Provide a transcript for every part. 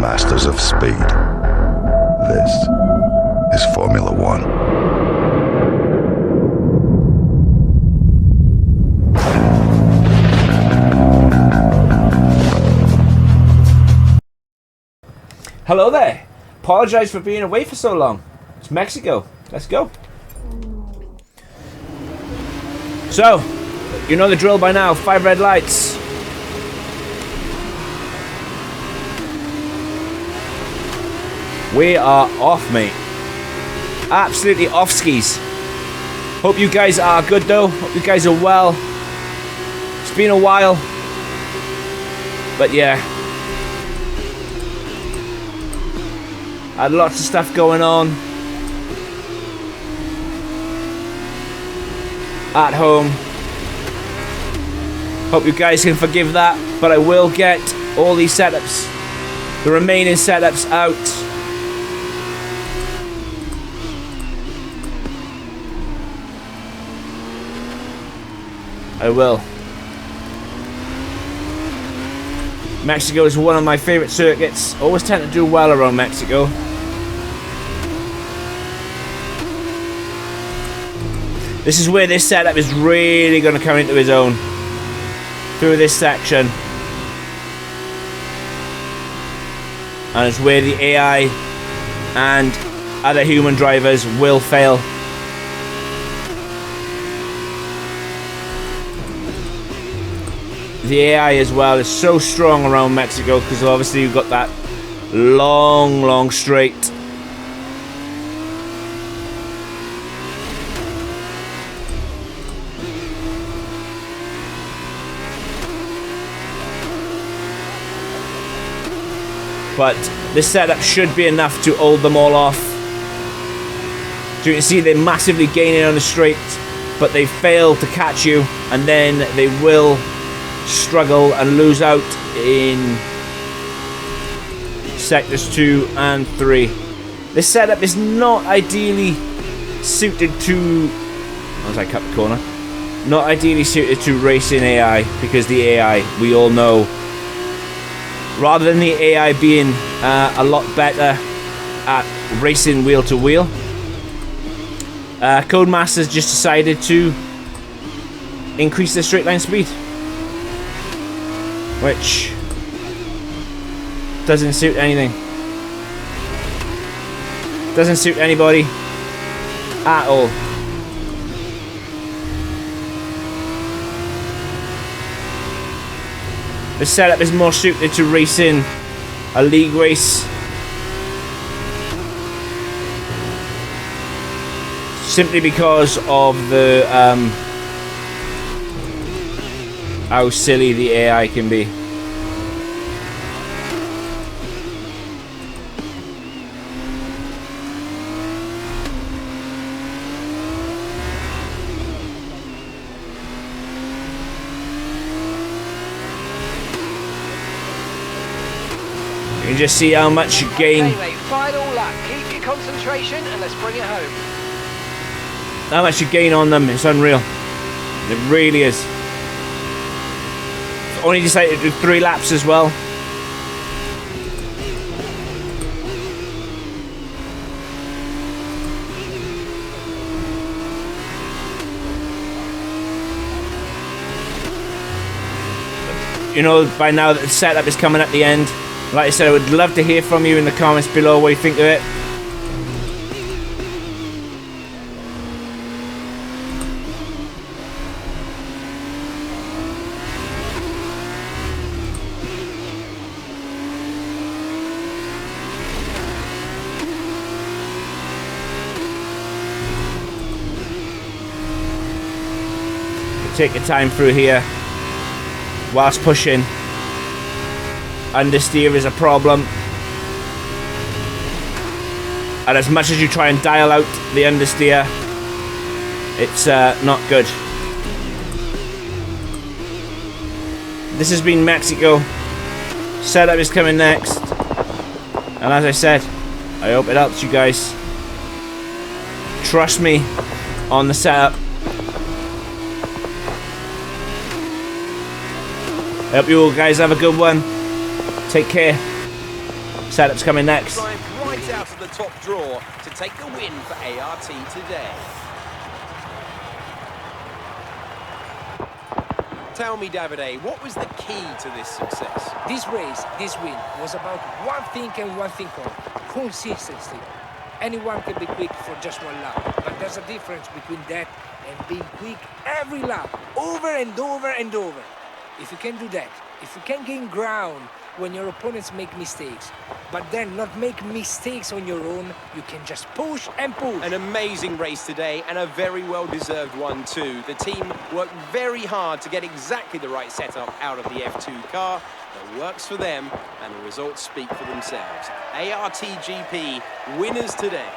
masters of speed. This is Formula One. Hello there. Apologize for being away for so long. It's Mexico. Let's go. So, you know the drill by now. 5 red lights. We are off, mate. Absolutely off skis. Hope you guys are good though. Hope you guys are well. It's been a while. But yeah. Had lots of stuff going on. At home. Hope you guys can forgive that. But I will get all these setups. The remaining setups out. I will. Mexico is one of my favorite circuits. Always tend to do well around Mexico. This is where this setup is really going to come into his own. Through this section. And it's where the AI and other human drivers will fail. The AI as well is so strong around Mexico because obviously you've got that long straight. But this setup should be enough to hold them all off. So you can see they're massively gaining on the straight, but they fail to catch you, and then they will struggle and lose out in sectors 2 and 3. This setup is not ideally suited to, as I cut the corner, not ideally suited to racing AI, because the AI, we all know, rather than the AI being a lot better at racing wheel to wheel, Codemasters just decided to increase the straight line speed, which doesn't suit anything. Doesn't suit anybody at all. The setup is more suited to racing a league race. Simply because of the how silly the AI can be. You can just see how much you gain. Okay, final lap. Keep your concentration and let's bring it home. How much you gain on them, it's unreal. It really is. Only decided to do 3 laps as well. You know, by now that the setup is coming at the end. Like I said, I would love to hear from you in the comments below what you think of it. Take your time through here whilst pushing. Understeer is a problem, and as much as you try and dial out the understeer, it's not good. This has been Mexico. Setup is coming next, and as I said, I hope it helps you guys. Trust me on the setup. I hope you all guys have a good one. Take care. Setup's coming next. Drive right out of the top draw to take the win for ART today. Tell me, Davide, what was the key to this success? This race, this win, was about one thing and one thing only: consistency. Anyone can be quick for just one lap, but there's a difference between that and being quick every lap, over and over and over. If you can do that, if you can gain ground when your opponents make mistakes, but then not make mistakes on your own, you can just push and push. An amazing race today, and a very well-deserved one too. The team worked very hard to get exactly the right setup out of the F2 car. It works for them, and the results speak for themselves. ARTGP winners today.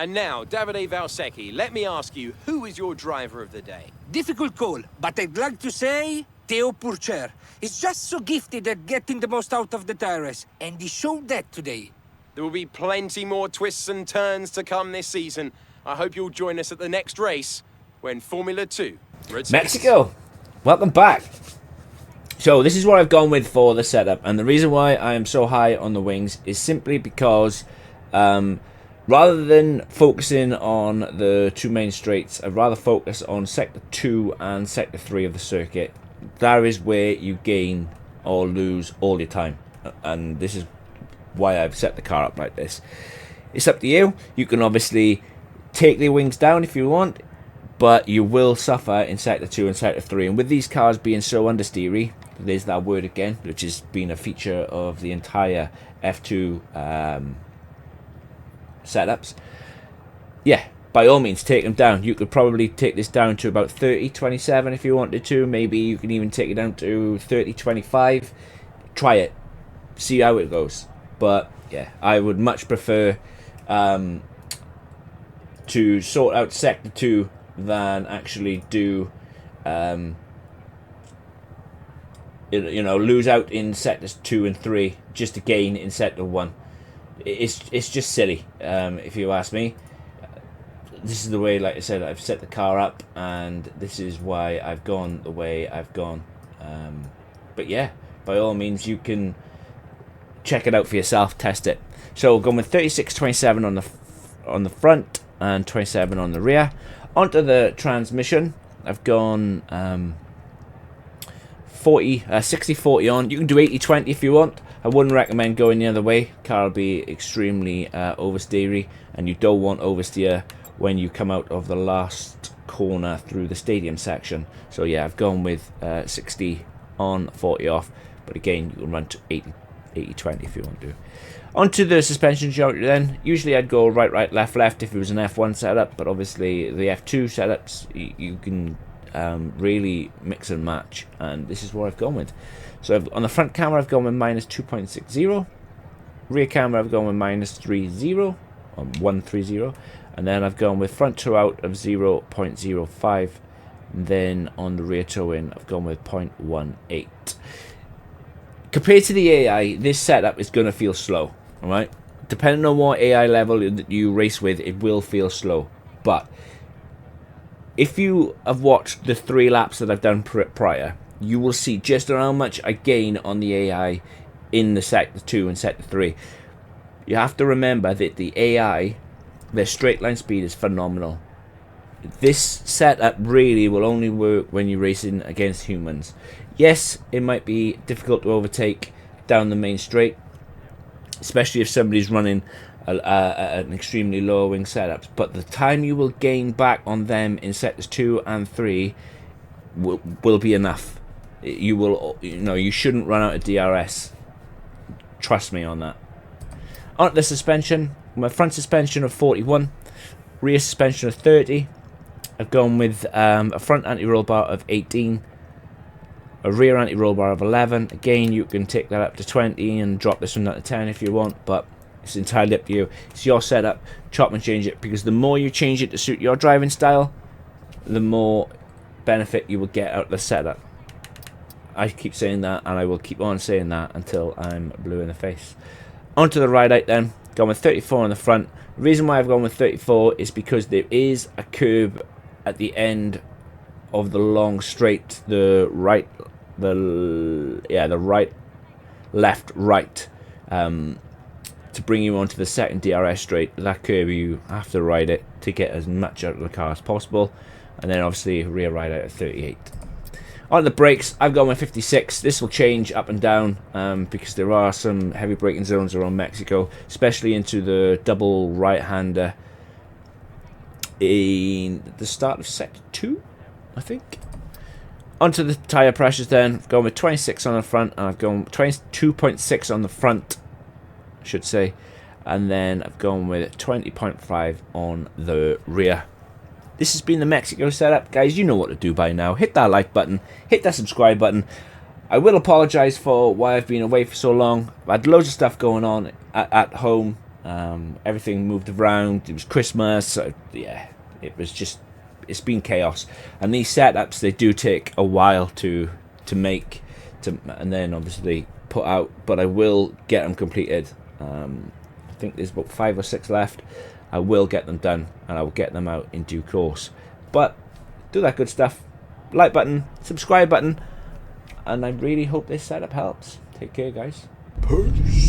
And now, Davide Valsecchi, let me ask you, who is your driver of the day? Difficult call, but I'd like to say Theo Pourchaire. He's just so gifted at getting the most out of the tires, and he showed that today. There will be plenty more twists and turns to come this season. I hope you'll join us at the next race when Formula 2 returns. Mexico, welcome back. So this is what I've gone with for the setup, and the reason why I am so high on the wings is simply because rather than focusing on the two main straights, I'd rather focus on Sector 2 and Sector 3 of the circuit. That is where you gain or lose all your time, and this is why I've set the car up like this. It's up to you. You can obviously take the wings down if you want, but you will suffer in Sector 2 and Sector 3. And with these cars being so understeery, there's that word again, which has been a feature of the entire F2 setups. Yeah, by all means, take them down. You could probably take this down to about 30-27 if you wanted to. Maybe you can even take it down to 30-25. Try it. See how it goes. But yeah, I would much prefer to sort out Sector 2 than actually do lose out in Sectors 2 and 3 just to gain in Sector 1. It's just silly, if you ask me. This is the way, like I said, I've set the car up, and this is why I've gone the way I've gone. But yeah, by all means, you can check it out for yourself, test it. So going with 36-27 on the front and 27 on the rear. Onto the transmission, I've gone 60-40 on. You can do 80-20 if you want. I wouldn't recommend going the other way. Car will be extremely oversteery, and you don't want oversteer when you come out of the last corner through the stadium section. So yeah, I've gone with 60 on, 40 off. But again, you can run to 80-20 if you want to. Onto the suspension geometry then. Usually I'd go right, left if it was an F1 setup, but obviously the F2 setups, you can really mix and match, and this is what I've gone with. So on the front camera I've gone with minus 2.60, rear camera I've gone with minus 30, or 130, and then I've gone with front toe out of 0.05, and then on the rear toe in I've gone with 0.18. Compared to the AI, this setup is going to feel slow, alright? Depending on what AI level that you race with, it will feel slow. But if you have watched the 3 laps that I've done prior, you will see just how much I gain on the AI in the Sector 2 and Sector 3. You have to remember that the AI, their straight line speed is phenomenal. This setup really will only work when you're racing against humans. Yes, it might be difficult to overtake down the main straight, especially if somebody's running an extremely low wing setup. But the time you will gain back on them in Sectors 2 and 3 will be enough. You shouldn't run out of DRS. Trust me on that. On the suspension, my front suspension of 41, rear suspension of 30. I've gone with a front anti-roll bar of 18, a rear anti-roll bar of 11. Again, you can take that up to 20 and drop this one down to 10 if you want, but it's entirely up to you. It's your setup. Chop and change it, because the more you change it to suit your driving style, the more benefit you will get out of the setup. I keep saying that, and I will keep on saying that until I'm blue in the face. Onto the ride out then. Gone with 34 on the front. The reason why I've gone with 34 is because there is a curb at the end of the long straight, the right, left, right, to bring you onto the second DRS straight. That curb, you have to ride it to get as much out of the car as possible, and then obviously rear ride out at 38. On the brakes, I've gone with 56. This will change up and down because there are some heavy braking zones around Mexico, especially into the double right-hander in the start of Sector 2, I think. Onto the tyre pressures then. I've gone with 26 on the front, and I've gone 22.6 on the front, I should say. And then I've gone with 20.5 on the rear. This has been the Mexico setup. Guys, you know what to do by now. Hit that like button. Hit that subscribe button. I will apologise for why I've been away for so long. I had loads of stuff going on at home. Everything moved around. It was Christmas. So, yeah, it's been chaos. And these setups, they do take a while to make, and then obviously put out. But I will get them completed. I think there's about 5 or 6 left. I will get them done, and I will get them out in due course. But do that good stuff. Like button, subscribe button, and I really hope this setup helps. Take care, guys. Peace.